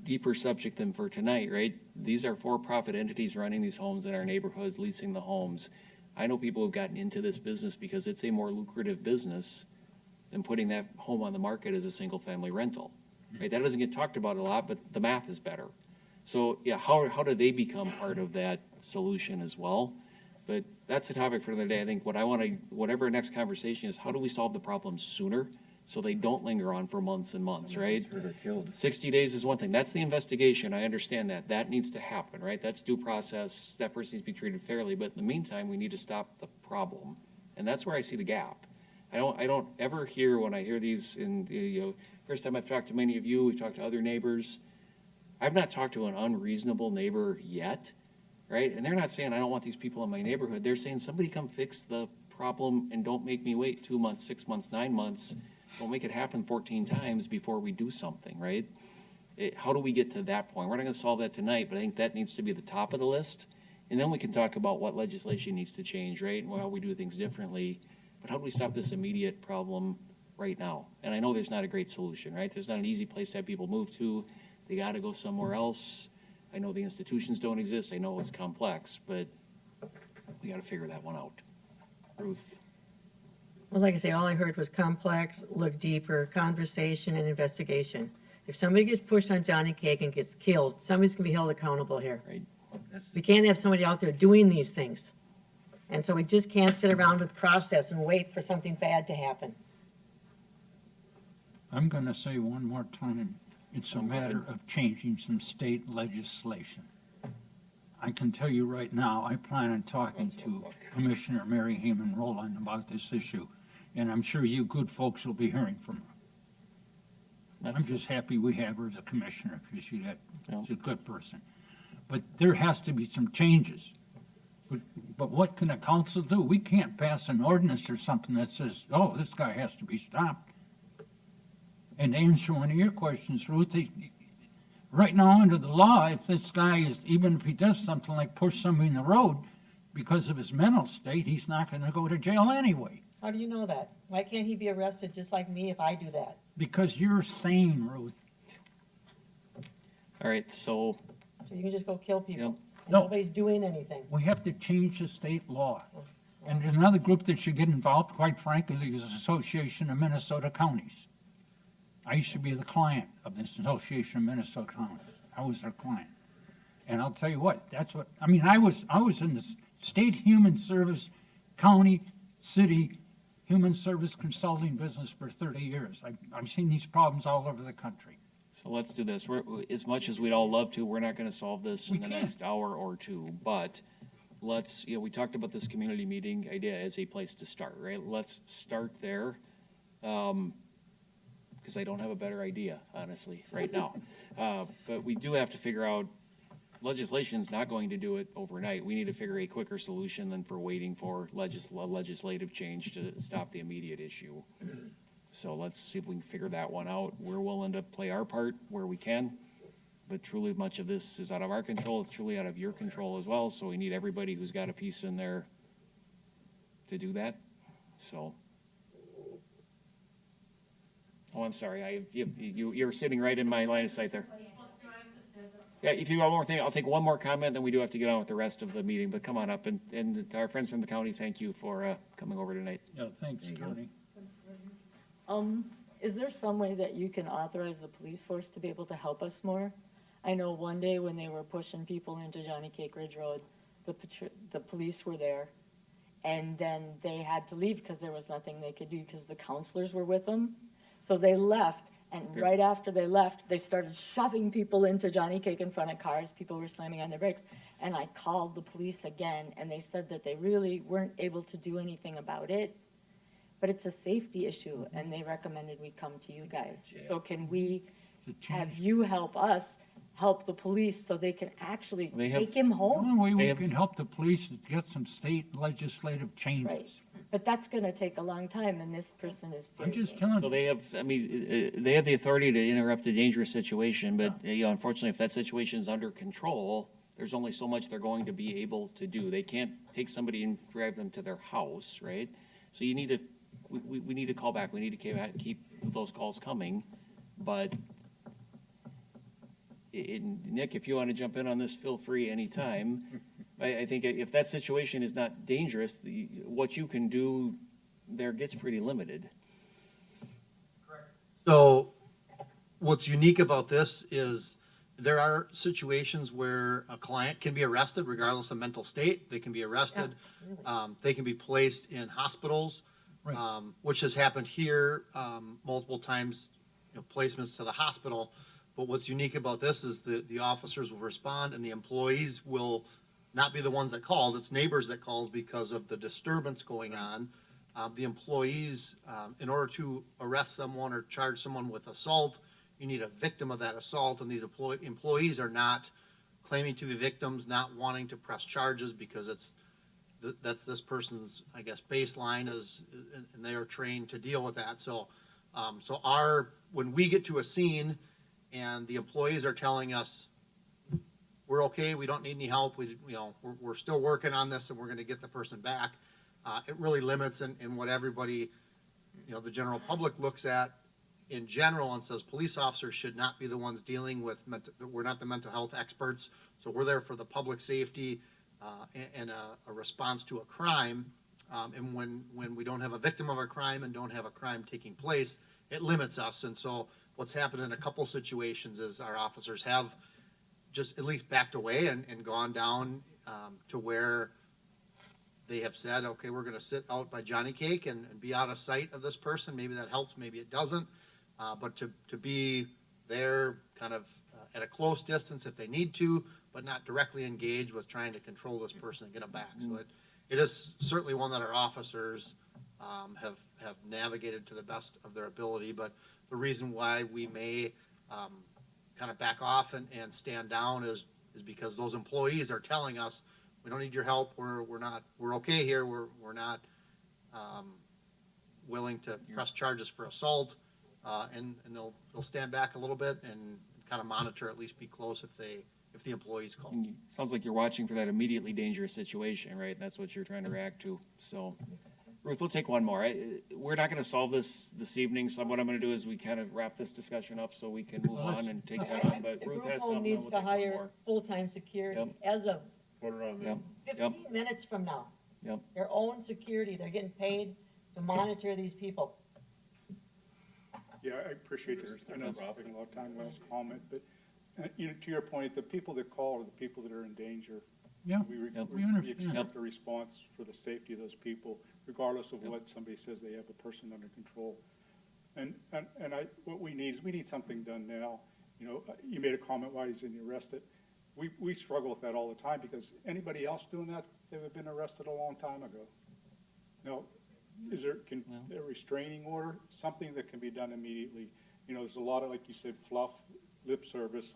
Deeper subject than for tonight, right? These are for-profit entities running these homes in our neighborhoods, leasing the homes. I know people who've gotten into this business because it's a more lucrative business than putting that home on the market as a single-family rental. Right? That doesn't get talked about a lot, but the math is better. So yeah, how do they become part of that solution as well? But that's a topic for another day. I think whatever our next conversation is, how do we solve the problem sooner so they don't linger on for months and months, right? Hurt or killed. 60 days is one thing. That's the investigation. I understand that. That needs to happen, right? That's due process. That person needs to be treated fairly. But in the meantime, we need to stop the problem. And that's where I see the gap. I don't ever hear when I hear these first time I've talked to many of you, we've talked to other neighbors. I've not talked to an unreasonable neighbor yet, right? And they're not saying I don't want these people in my neighborhood. They're saying somebody come fix the problem and don't make me wait 2 months, 6 months, 9 months. Don't make it happen 14 times before we do something, right? How do we get to that point? We're not going to solve that tonight, but I think that needs to be the top of the list. And then we can talk about what legislation needs to change, right? And how we do things differently. But how do we stop this immediate problem right now? And I know there's not a great solution, right? There's not an easy place to have people move to. They got to go somewhere else. I know the institutions don't exist. I know it's complex, but we got to figure that one out. Ruth. Well, like I say, all I heard was complex, look deeper, conversation, and investigation. If somebody gets pushed on Johnny Cake and gets killed, somebody's going to be held accountable here. Right. We can't have somebody out there doing these things. And so we just can't sit around with process and wait for something bad to happen. I'm going to say one more time, it's a matter of changing some state legislation. I can tell you right now, I plan on talking to Commissioner Mary Heyman Rowland about this issue, and I'm sure you good folks will be hearing from her. I'm just happy we have her as a commissioner, because she's a good person. But there has to be some changes. But what can a council do? We can't pass an ordinance or something that says, oh, this guy has to be stopped. And to answer one of your questions, Ruth, right now under the law, if this guy is, even if he does something like push somebody in the road, because of his mental state, he's not going to go to jail anyway. How do you know that? Why can't he be arrested just like me if I do that? Because you're sane, Ruth. All right, so So you can just go kill people. Yep. And No. nobody's doing anything. We have to change the state law. And another group that should get involved, quite frankly, is the Association of Minnesota Counties. I used to be the client of this Association of Minnesota Counties. I was their client. And I'll tell you what, that's what, I mean, I was in the state human service, county, city, human service consulting business for 30 years. I've seen these problems all over the country. So let's do this. As much as we'd all love to, we're not going to solve this in the can't. next hour or two. But let's, we talked about this community meeting idea as a place to start, right? Let's start there, because I don't have a better idea, honestly, right now. But we do have to figure out, legislation's not going to do it overnight. We need to figure a quicker solution than for waiting for legislative change to stop the immediate issue. So let's see if we can figure that one out. We're willing to play our part where we can, but truly much of this is out of our control. It's truly out of your control as well. So we need everybody who's got a piece in there to do that. So. Oh, I'm sorry. You're sitting right in my line of sight there. Yeah, if you got one more thing, I'll take one more comment, then we do have to get on with the rest of the meeting, but come on up. And our friends from the county, thank you for coming over tonight. Yeah, thanks, Tony. Is there some way that you can authorize the police force to be able to help us more? I know one day when they were pushing people into Johnny Cake Ridge Road, the police were there, and then they had to leave because there was nothing they could do because the counselors were with them. So they left, and right after they left, they started shoving people into Johnny Cake in front of cars. People were slamming on their brakes. And I called the police again, and they said that they really weren't able to do anything about it. But it's a safety issue, and they recommended we come to you guys. So can we have you help us help the police so they can actually take him The home? only way we can help the police is get some state legislative Right. changes. But that's gonna take a long time, and this person is I'm very just telling So you. they have, I mean, they have the authority to interrupt a dangerous situation, but, unfortunately, if that situation is under control, there's only so much they're going to be able to do. They can't take somebody and drive them to their house, right? So you need to, we need to call back. We need to keep those calls coming. But Nick, if you want to jump in on this, feel free anytime. I think if that situation is not dangerous, what you can do there gets pretty limited. So what's unique about this is there are situations where a client can be arrested regardless of mental state. They can be arrested. They can be placed in hospitals, Right. which has happened here multiple times, placements to the hospital. But what's unique about this is the officers will respond and the employees will not be the ones that called. It's neighbors that calls because of the disturbance going on. The employees, in order to arrest someone or charge someone with assault, you need a victim of that assault, and these employees are not claiming to be victims, not wanting to press charges because that's this person's, I guess, baseline and they are trained to deal with that. So, when we get to a scene and the employees are telling us, we're okay, we don't need any help, we're still working on this and we're gonna get the person back, it really limits in what everybody, the general public looks at in general and says police officers should not be the ones dealing with, we're not the mental health experts, so we're there for the public safety and a response to a crime. And when we don't have a victim of a crime and don't have a crime taking place, it limits us. And so what's happened in a couple situations is our officers have just at least backed away and gone down to where they have said, okay, we're going to sit out by Johnny Cake and be out of sight of this person. Maybe that helps, maybe it doesn't. But to be there kind of at a close distance if they need to, but not directly engage with trying to control this person and get them back. So it is certainly one that our officers have navigated to the best of their ability. But the reason why we may kind of back off and stand down is because those employees are telling us, we don't need your help. We're okay here. We're not willing to press charges for assault, and they'll stand back a little bit and kind of monitor, at least be close if the employees call. Sounds like you're watching for that immediately dangerous situation, right? That's what you're trying to react to. So, Ruth, we'll take one more. We're not going to solve this evening, so what I'm going to do is we kind of wrap this discussion up so we can move on and take that on. But The Ruth group has home something. needs We'll to take one hire more. full-time security Yep. as of Put her on there. Yep. 15 minutes from now. Yep. Their own security, they're getting paid to monitor these people. Yeah, I appreciate this. I know it's taking a lot of time last comment, but, to your point, the people that call are the people that are in danger. Yeah, We we understand. expect a response for the safety of those people, regardless of what somebody says they have a person under control. And what we need is, we need something done now. You made a comment, why he's arrested. We struggle with that all the time, because anybody else doing that, they would have been arrested a long time ago. Now, is there a restraining order, something that can be done immediately? There's a lot of, like you said, fluff, lip service,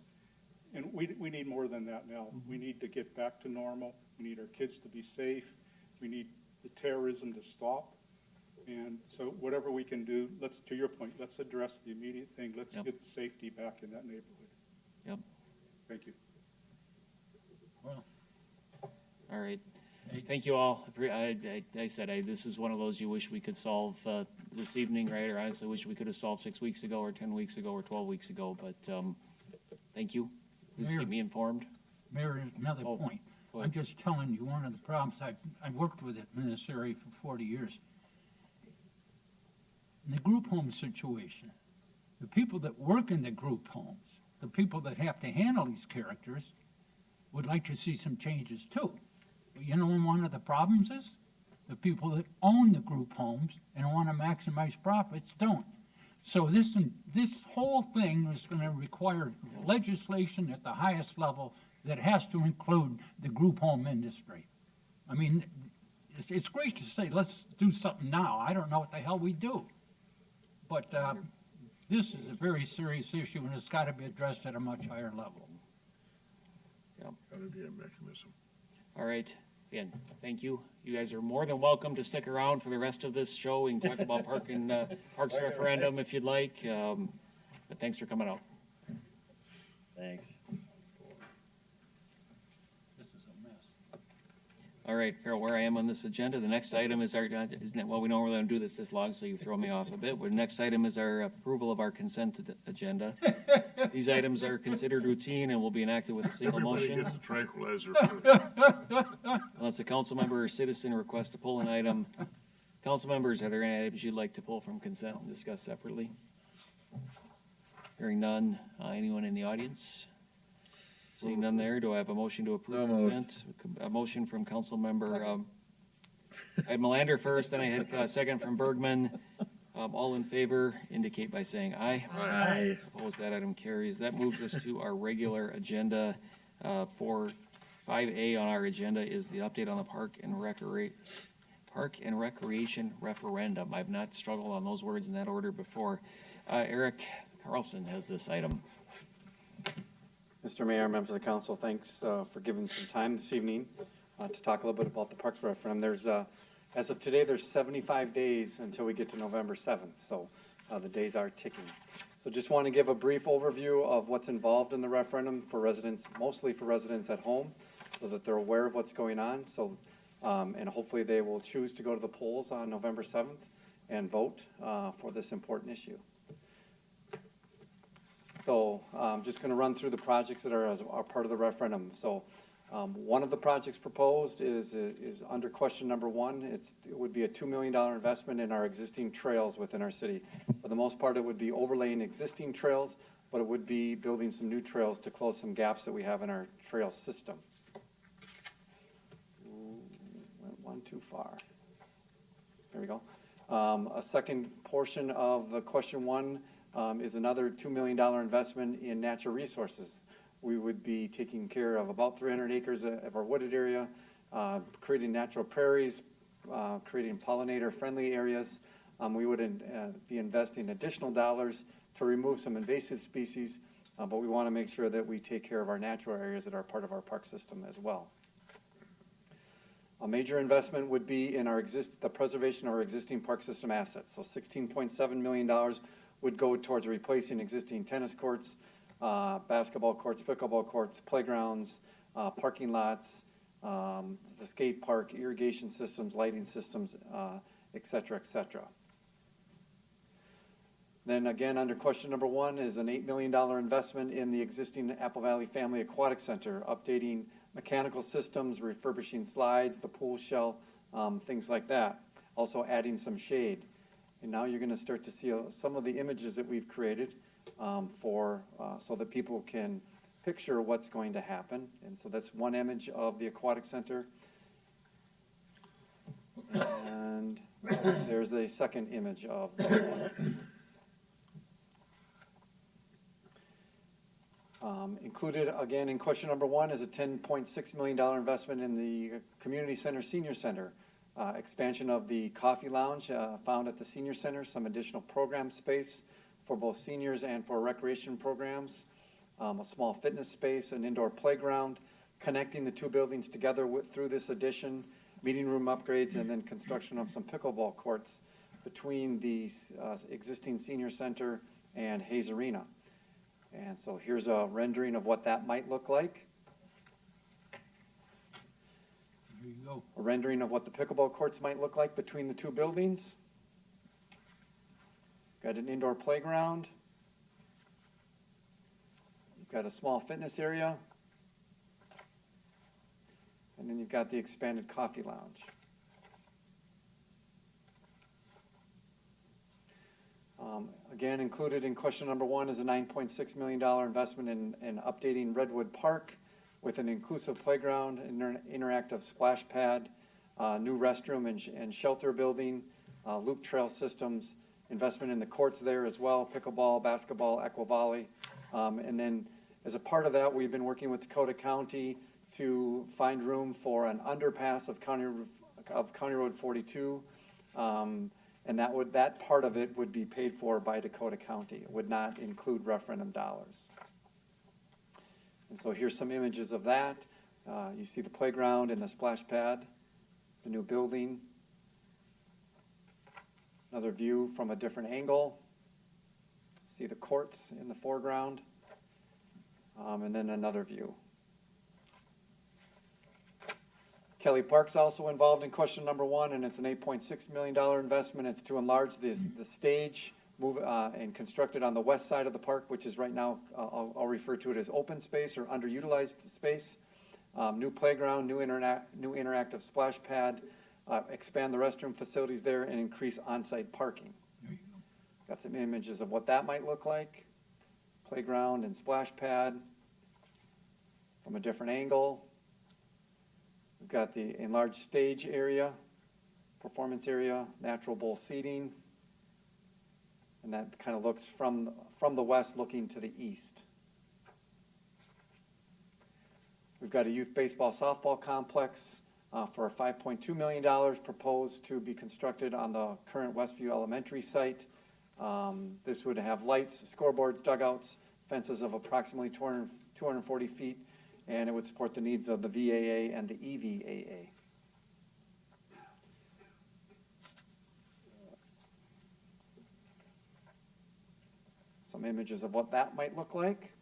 and we need more than that now. We need to get back to normal. We need our kids to be safe. We need the terrorism to stop. And so whatever we can do, to your point, let's address the immediate thing. Let's get safety back in that neighborhood. Yep. Thank you. Well, All right. Thank you all. This is one of those you wish we could solve this evening, right? Or honestly wish we could have solved 6 weeks ago or 10 weeks ago or 12 weeks ago, but thank you. Please Mayor. keep me informed. Mayor, another Oh, point. go I'm ahead. just telling you, one of the problems, I've worked with it in this area for 40 years. In the group home situation, the people that work in the group homes, the people that have to handle these characters, would like to see some changes too. But you know what one of the problems is? The people that own the group homes and want to maximize profits don't. So this whole thing is going to require legislation at the highest level that has to include the group home industry. I mean, it's great to say, let's do something now. I don't know what the hell we do. But this is a very serious issue, and it's got to be addressed at a much higher level. Got to be a mechanism. All right. Again, thank you. You guys are more than welcome to stick around for the rest of this show. We can talk about Parks Referendum if you'd like. But thanks for coming out. Thanks. This is a mess. All right, Carol, where I am on this agenda, the next item is well, we don't really want to do this long, so you throw me off a bit. But the next item is our approval of our consent agenda. These items are considered routine and will be enacted with a single Everybody motion. gets a tranquilizer first. Unless a council member or citizen requests to pull an item. Council members, are there any items you'd like to pull from consent and discuss separately? Hearing none. Anyone in the audience? Seeing none there, do I have a motion to approve consent? A motion from council member, I had Melander first, then I had a second from Bergman. All in favor indicate by saying aye. Aye. Opposed, that item carries. That moves us to our regular agenda. For 5A on our agenda is the update on the Park and Recreation referendum. I've not struggled on those words in that order before. Eric Carlson has this item. Mr. Mayor, members of the council, thanks for giving some time this evening to talk a little bit about the Parks referendum. There's, as of today, there's 75 days until we get to November 7th, so the days are ticking. So just want to give a brief overview of what's involved in the referendum for residents, mostly for residents at home, so that they're aware of what's going on. So, and hopefully they will choose to go to the polls on November 7th and vote for this important issue. So I'm just going to run through the projects that are part of the referendum. So one of the projects proposed is under question number one. It would be a $2 million investment in our existing trails within our city. For the most part, it would be overlaying existing trails, but it would be building some new trails to close some gaps that we have in our trail system. Ooh, went one too far. There we go. A second portion of the question one is another $2 million investment in natural resources. We would be taking care of about 300 acres of our wooded area, creating natural prairies, creating pollinator-friendly areas. We would be investing additional dollars to remove some invasive species, but we want to make sure that we take care of our natural areas that are part of our park system as well. A major investment would be in the preservation of our existing park system assets. So $16.7 million would go towards replacing existing tennis courts, basketball courts, pickleball courts, playgrounds, parking lots, the skate park, irrigation systems, lighting systems, et cetera, et cetera. Then again, under question number one is an $8 million investment in the existing Apple Valley Family Aquatic Center, updating mechanical systems, refurbishing slides, the pool shell, things like that. Also adding some shade. And now you're going to start to see some of the images that we've created so that people can picture what's going to happen. And so that's one image of the aquatic center. And there's a second image of the aquatic center. Included, again, in question number one is a $10.6 million investment in the community center, senior center. Expansion of the coffee lounge found at the senior center, some additional program space for both seniors and for recreation programs, a small fitness space, an indoor playground, connecting the two buildings together through this addition, meeting room upgrades, and then construction of some pickleball courts between the existing senior center and Hayes Arena. And so here's a rendering of what that might look like. There you go. A rendering of what the pickleball courts might look like between the two buildings. Got an indoor playground. You've got a small fitness area. And then you've got the expanded coffee lounge. Again, included in question number 1 is a $9.6 million investment in updating Redwood Park with an inclusive playground, interactive splash pad, new restroom and shelter building, loop trail systems, investment in the courts there as well, pickleball, basketball, aqua volley. And then as a part of that, we've been working with Dakota County to find room for an underpass of County Road 42. And that part of it would be paid for by Dakota County. It would not include referendum dollars. And so here's some images of that. You see the playground and the splash pad, the new building. Another view from a different angle. See the courts in the foreground. And then another view. Kelly Park's also involved in question number 1, and it's an $8.6 million investment. It's to enlarge the stage and construct it on the west side of the park, which is right now, I'll refer to it as open space or underutilized space. New playground, new interactive splash pad, expand the restroom facilities there, and increase on-site parking. There you go. Got some images of what that might look like. Playground and splash pad from a different angle. We've got the enlarged stage area, performance area, natural bowl seating, and that kind of looks from the west looking to the east. We've got a youth baseball softball complex for $5.2 million proposed to be constructed on the current Westview Elementary site. This would have lights, scoreboards, dugouts, fences of approximately 240 feet, and it would support the needs of the VAA and the EVAA. Some images of what that might look like.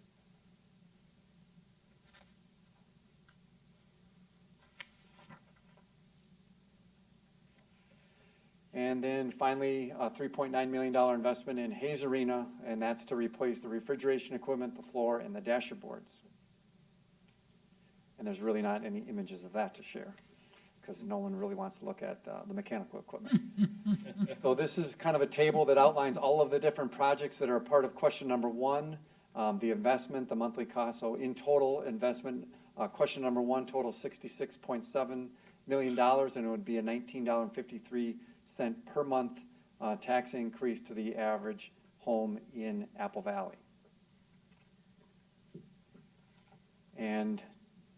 And then finally, a $3.9 million investment in Hayes Arena, and that's to replace the refrigeration equipment, the floor, and the dasher boards. And there's really not any images of that to share, because no one really wants to look at the mechanical equipment. So this is kind of a table that outlines all of the different projects that are a part of question number 1, the investment, the monthly cost. So in total investment, question number 1 total $66.7 million, and it would be a $19.53 per month tax increase to the average home in Apple Valley. And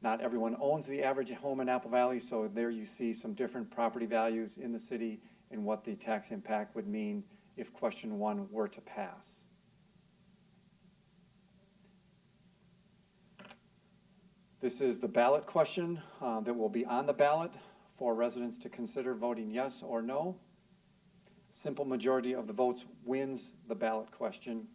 not everyone owns the average home in Apple Valley, so there you see some different property values in the city and what the tax impact would mean if question 1 were to pass. This is the ballot question that will be on the ballot for residents to consider voting yes or no. Simple majority of the votes wins the ballot question.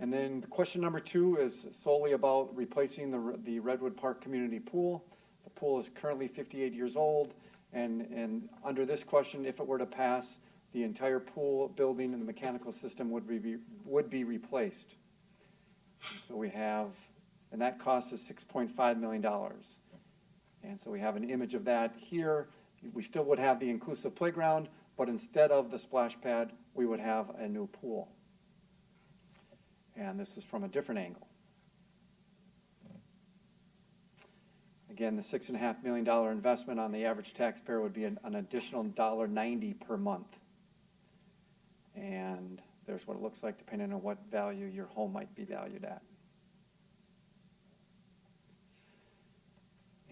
And then question number 2 is solely about replacing the Redwood Park Community Pool. The pool is currently 58 years old, and under this question, if it were to pass, the entire pool building and the mechanical system would be replaced. So we have, and that cost is $6.5 million. And so we have an image of that here. We still would have the inclusive playground, but instead of the splash pad, we would have a new pool. And this is from a different angle. Again, the $6.5 million investment on the average taxpayer would be an additional $1.90 per month. And there's what it looks like depending on what value your home might be valued at.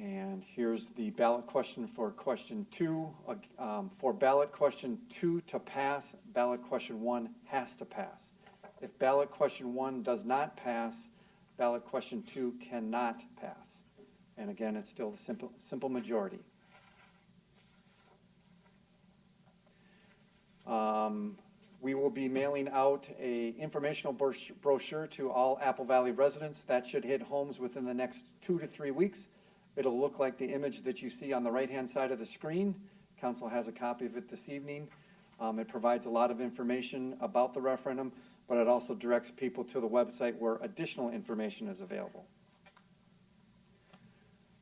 And here's the ballot question for question 2. For ballot question 2 to pass, ballot question 1 has to pass. If ballot question 1 does not pass, ballot question 2 cannot pass. And again, it's still the simple majority. We will be mailing out a informational brochure to all Apple Valley residents. That should hit homes within the next 2 to 3 weeks. It'll look like the image that you see on the right-hand side of the screen. Council has a copy of it this evening. It provides a lot of information about the referendum, but it also directs people to the website where additional information is available.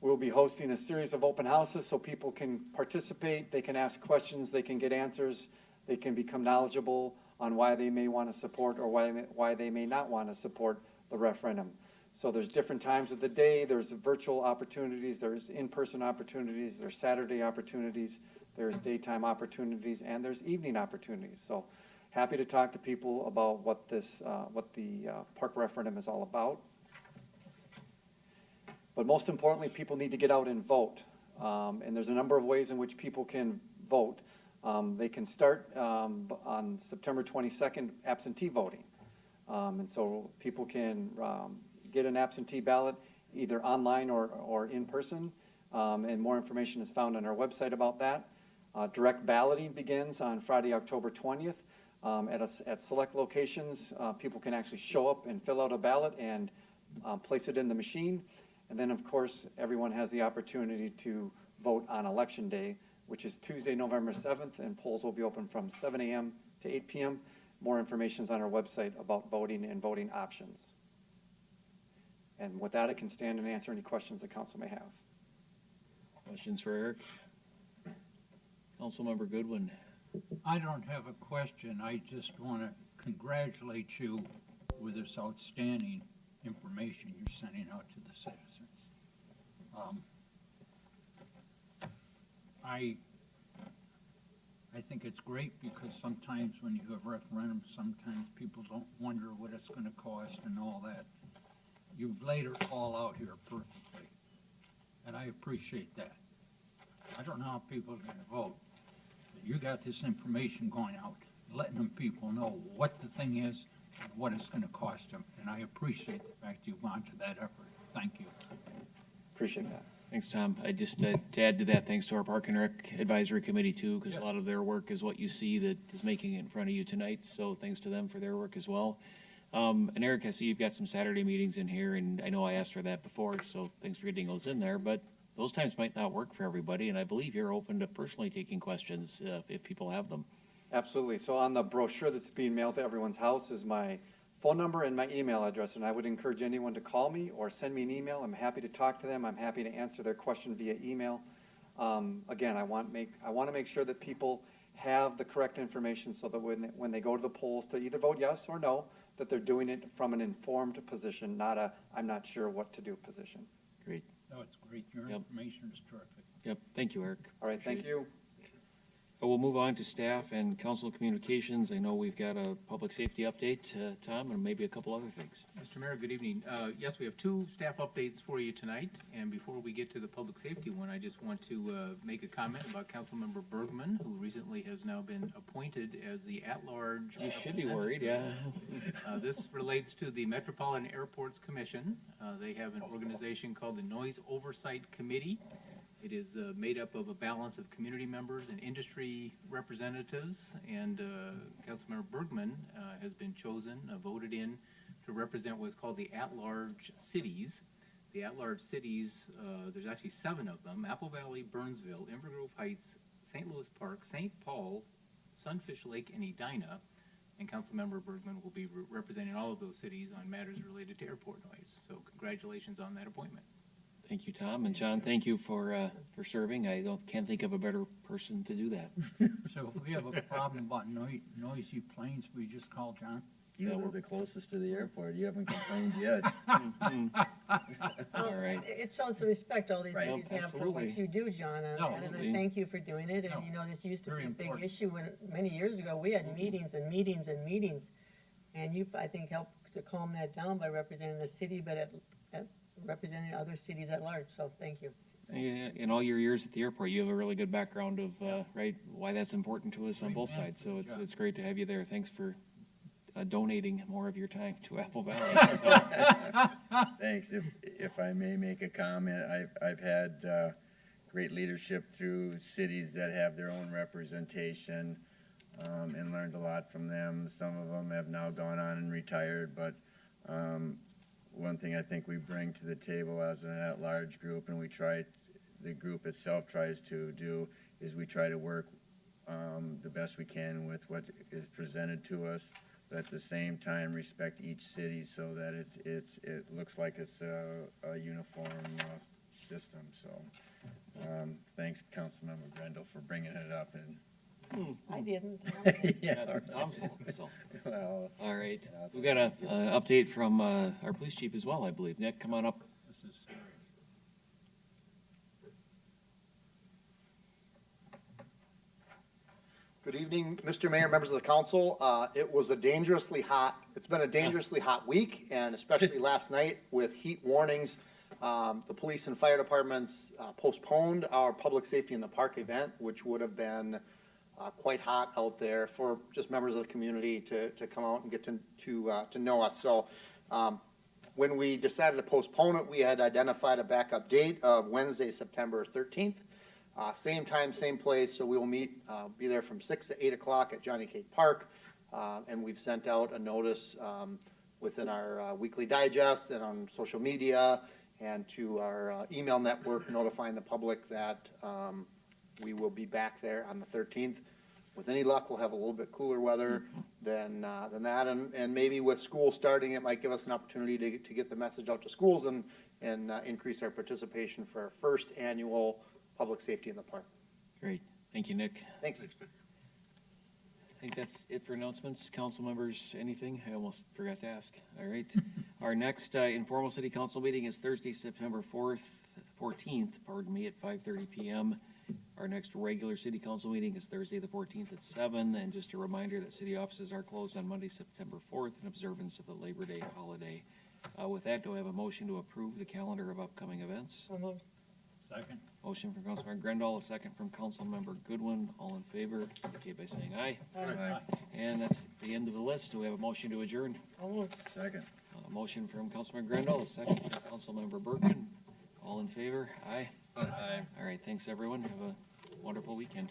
We'll be hosting a series of open houses so people can participate, they can ask questions, they can get answers, they can become knowledgeable on why they may want to support or why they may not want to support the referendum. So there's different times of the day, there's virtual opportunities, there's in-person opportunities, there's Saturday opportunities, there's daytime opportunities, and there's evening opportunities. So happy to talk to people about what the park referendum is all about. But most importantly, people need to get out and vote. And there's a number of ways in which people can vote. They can start on September 22nd, absentee voting. And so people can get an absentee ballot either online or in person. And more information is found on our website about that. Direct balloting begins on Friday, October 20th. At select locations, people can actually show up and fill out a ballot and place it in the machine. And then, of course, everyone has the opportunity to vote on Election Day, which is Tuesday, November 7th, and polls will be open from 7 a.m. to 8 p.m. More information is on our website about voting and voting options. And with that, I can stand and answer any questions the council may have. Questions for Eric? Councilmember Goodwin. I don't have a question. I just want to congratulate you with this outstanding information you're sending out to the citizens. I think it's great because sometimes when you have referendums, sometimes people don't wonder what it's going to cost and all that. You've laid it all out here perfectly, and I appreciate that. I don't know how people are going to vote, but you got this information going out, letting them people know what the thing is and what it's going to cost them, and I appreciate the fact you've gone to that effort. Thank you. Appreciate that. Thanks, Tom. I just, to add to that, thanks to our Park and Rec Advisory Committee too, because a lot of their work is what you see that is making it in front of you tonight. So thanks to them for their work as well. And Eric, I see you've got some Saturday meetings in here, and I know I asked for that before, so thanks for getting those in there. But those times might not work for everybody, and I believe you're open to personally taking questions if people have them. Absolutely. So on the brochure that's being mailed to everyone's house is my phone number and my email address, and I would encourage anyone to call me or send me an email. I'm happy to talk to them. I'm happy to answer their question via email. Again, I want to make sure that people have the correct information so that when they go to the polls to either vote yes or no, that they're doing it from an informed position, not a I'm not sure what to do position. Great. No, it's great. Your information is terrific. Yep. Thank you, Eric. All right, thank you. We'll move on to staff and council communications. I know we've got a public safety update, Tom, and maybe a couple other things. Mr. Mayor, good evening. Yes, we have two staff updates for you tonight, and before we get to the public safety one, I just want to make a comment about Councilmember Bergman, who recently has now been appointed as the at-large. You should be worried, yeah. This relates to the Metropolitan Airports Commission. They have an organization called the Noise Oversight Committee. It is made up of a balance of community members and industry representatives, and Councilmember Bergman has been chosen, voted in, to represent what's called the at-large cities. The at-large cities, there's actually 7 of them: Apple Valley, Burnsville, Inver Grove Heights, St. Louis Park, St. Paul, Sunfish Lake, and Edina. And Councilmember Bergman will be representing all of those cities on matters related to airport noise. So congratulations on that appointment. Thank you, Tom. And John, thank you for serving. I can't think of a better person to do that. So if we have a problem about noisy planes, we just call John? You live the closest to the airport. You haven't complained yet. All right. It shows the respect all these Right. cities have for what Absolutely. you do, John, on No, that, and I absolutely. thank you for doing it. No, And, you know, this used to very be a big important. issue when, many years ago, we had meetings and meetings and meetings. And you, I think, helped to calm that down by representing the city, but at representing other cities at large, so thank you. In all your years at the airport, you have a really good background of right why that's important to us on both sides. So it's great to have you there. Thanks for donating more of your time to Apple Valley. So, Thanks. If I may make a comment, I've had great leadership through cities that have their own representation. and learned a lot from them. Some of them have now gone on and retired, but one thing I think we bring to the table as an at-large group, and the group itself tries to do, is we try to work the best we can with what is presented to us, but at the same time respect each city so that it looks like it's a uniform system. So thanks, Councilmember Grendel, for bringing it up. And I didn't. yeah, That's Tom's fault, so. well, All right, we've got a update from our police chief as well, I believe. Nick, come on up. This is Good evening, Mr. Mayor, members of the council. It's been a dangerously hot week, and especially last night with heat warnings. The police and fire departments postponed our public safety in the park event, which would have been quite hot out there for just members of the community to come out and get to know us. So when we decided to postpone it, we had identified a backup date of Wednesday, September 13th. Same time, same place, so we will be there from 6 to 8 o'clock at Johnny Cake Park. And we've sent out a notice within our weekly digest and on social media and to our email network notifying the public that we will be back there on the 13th. With any luck, we'll have a little bit cooler weather than that. And maybe with school starting, it might give us an opportunity to get the message out to schools and increase our participation for our first annual public safety in the park. Great, thank you, Nick. Thanks. I think that's it for announcements. Council members, anything? I almost forgot to ask. All right. Our next informal city council meeting is Thursday, September 14th, at 5:30 p.m. Our next regular city council meeting is Thursday, the 14th at 7. And just a reminder that city offices are closed on Monday, September 4th in observance of the Labor Day holiday. With that, do I have a motion to approve the calendar of upcoming events? So moved. second. Motion from Councilmember Grendel, a second from Councilmember Goodwin. All in favor, indicate by saying aye. Aye. And that's the end of the list. Do we have a motion to adjourn? So moved. second. A motion from Councilmember Grendel, a second from Councilmember Bergman. All in favor? Aye. Aye. All right, thanks, everyone. Have a wonderful weekend.